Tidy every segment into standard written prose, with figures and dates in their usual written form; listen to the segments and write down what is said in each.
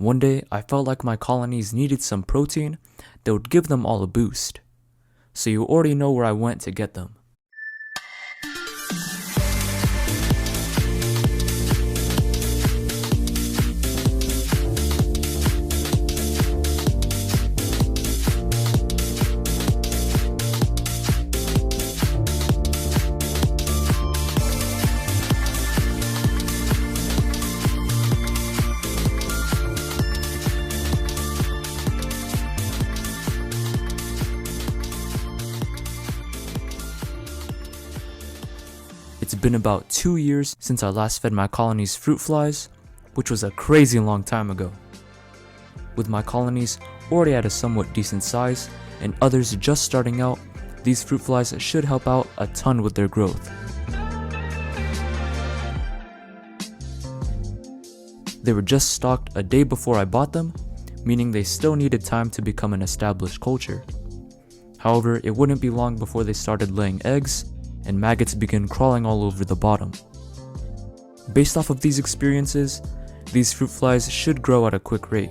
One day, I felt like my colonies needed some protein that would give them all a boost. So you already know where I went to get them. It's been about 2 years since I last fed my colonies fruit flies, which was a crazy long time ago. With my colonies already at a somewhat decent size, and others just starting out, these fruit flies should help out a ton with their growth. They were just stocked a day before I bought them, meaning they still needed time to become an established culture. However, it wouldn't be long before they started laying eggs, and maggots began crawling all over the bottom. Based off of these experiences, these fruit flies should grow at a quick rate.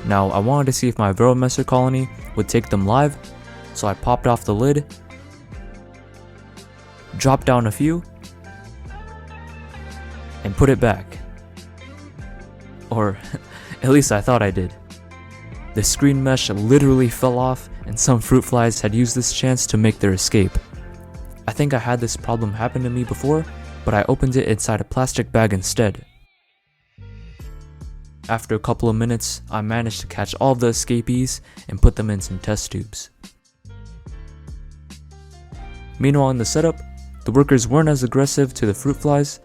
Now, I wanted to see if my Veromessor colony would take them live, so I popped off the lid, dropped down a few, and put it back. Or, at least I thought I did. The screen mesh literally fell off, and some fruit flies had used this chance to make their escape. I think I had this problem happen to me before, but I opened it inside a plastic bag instead. After a couple of minutes, I managed to catch all of the escapees and put them in some test tubes. Meanwhile in the setup, the workers weren't as aggressive to the fruit flies,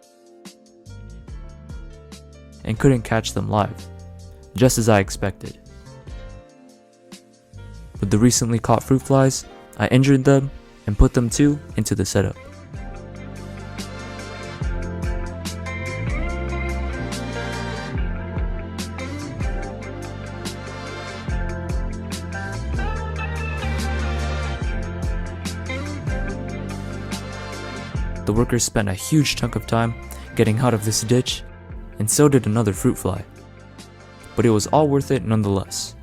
and couldn't catch them live, just as I expected. With the recently caught fruit flies, I injured them and put them too into the setup. The workers spent a huge chunk of time getting out of this ditch, and so did another fruit fly, but it was all worth it nonetheless.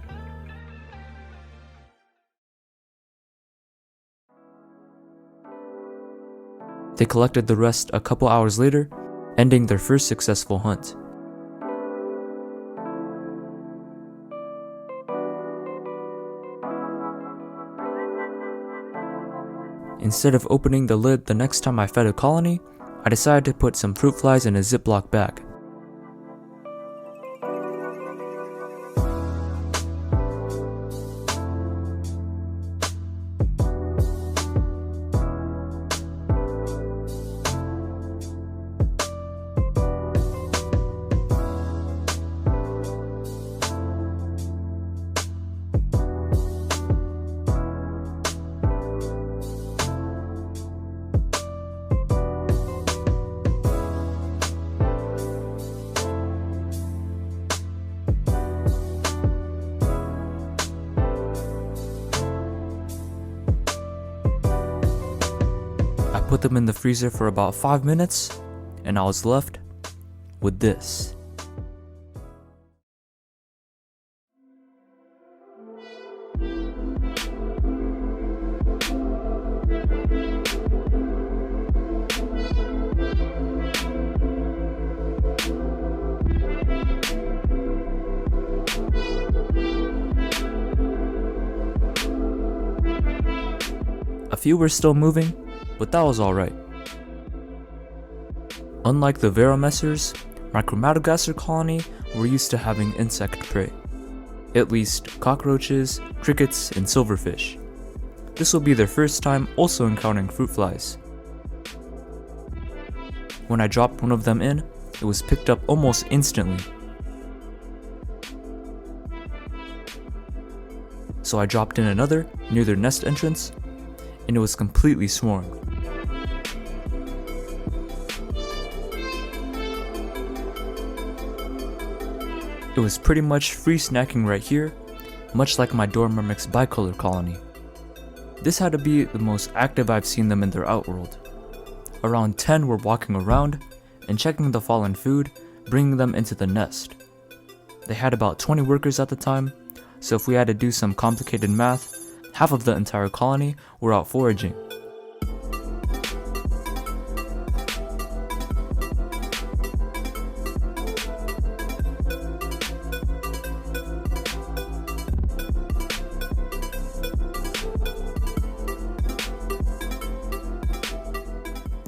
They collected the rest a couple hours later, ending their first successful hunt. Instead of opening the lid the next time I fed a colony, I decided to put some fruit flies in a Ziploc bag. I put them in the freezer for about 5 minutes, and I was left with this. A few were still moving, but that was alright. Unlike the Veromessors, Micromatagaster colony were used to having insect prey. At least cockroaches, crickets, and silverfish. This will be their first time also encountering fruit flies. When I dropped one of them in, it was picked up almost instantly. So I dropped in another near their nest entrance, and it was completely swarmed. It was pretty much free snacking right here, much like my Dorymyrmex bicolor colony. This had to be the most active I've seen them in their outworld. Around 10 were walking around and checking the fallen food, bringing them into the nest. They had about 20 workers at the time, so if we had to do some complicated math, half of the entire colony were out foraging.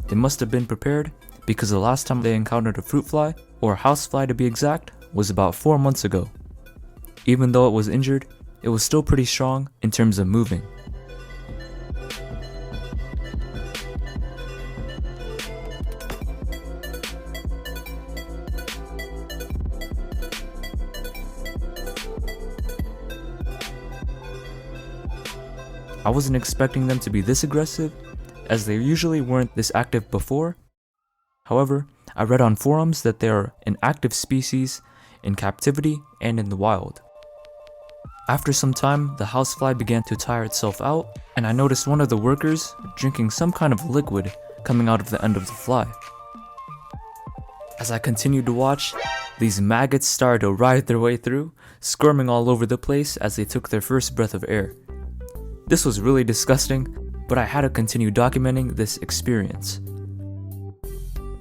They must have been prepared because the last time they encountered a fruit fly, or a housefly to be exact, was about 4 months ago. Even though it was injured, it was still pretty strong in terms of moving. I wasn't expecting them to be this aggressive, as they usually weren't this active before. However, I read on forums that they are an active species in captivity and in the wild. After some time, the housefly began to tire itself out, and I noticed one of the workers drinking some kind of liquid coming out of the end of the fly. As I continued to watch, these maggots started to ride their way through, squirming all over the place as they took their first breath of air. This was really disgusting, but I had to continue documenting this experience.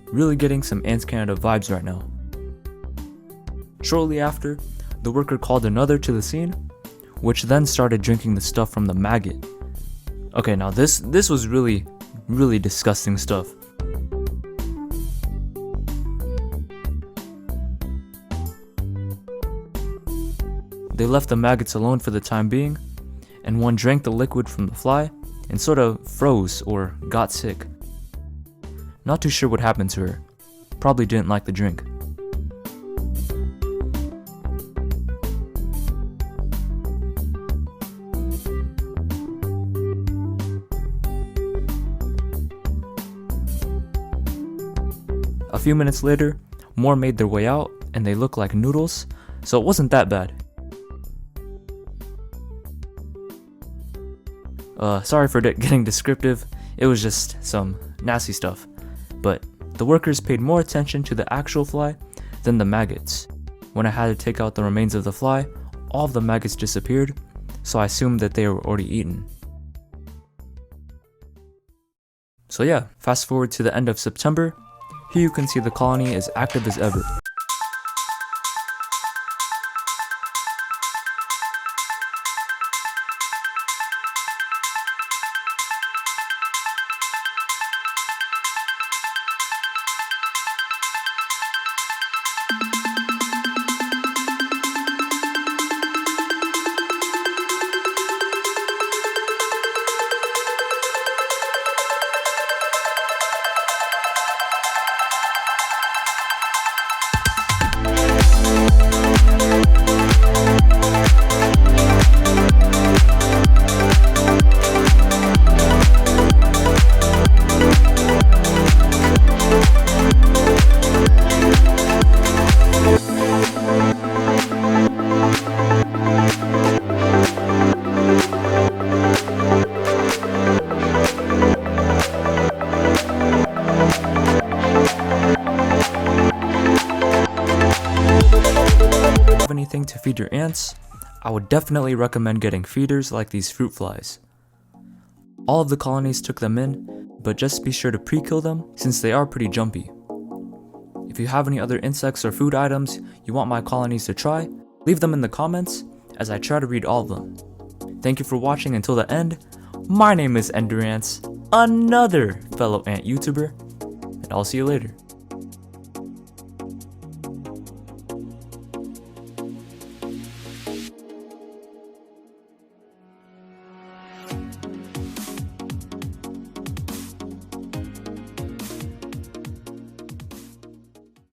Really getting some Ants Canada vibes right now. Shortly after, the worker called another to the scene, which then started drinking the stuff from the maggot. Okay, now this was really disgusting stuff. They left the maggots alone for the time being, and one drank the liquid from the fly and sort of froze or got sick. Not too sure what happened to her. Probably didn't like the drink. A few minutes later, more made their way out and they looked like noodles, so it wasn't that bad. Sorry for getting descriptive, it was just some nasty stuff. But the workers paid more attention to the actual fly than the maggots. When I had to take out the remains of the fly, all of the maggots disappeared, so I assumed that they were already eaten. So yeah, fast forward to the end of September, here you can see the colony is active as ever. Anything to feed your ants, I would definitely recommend getting feeders like these fruit flies. All of the colonies took them in, but just be sure to pre-kill them since they are pretty jumpy. If you have any other insects or food items you want my colonies to try, leave them in the comments as I try to read all of them. Thank you for watching until the end. My name is Ender Ants, another fellow ant YouTuber, and I'll see you later.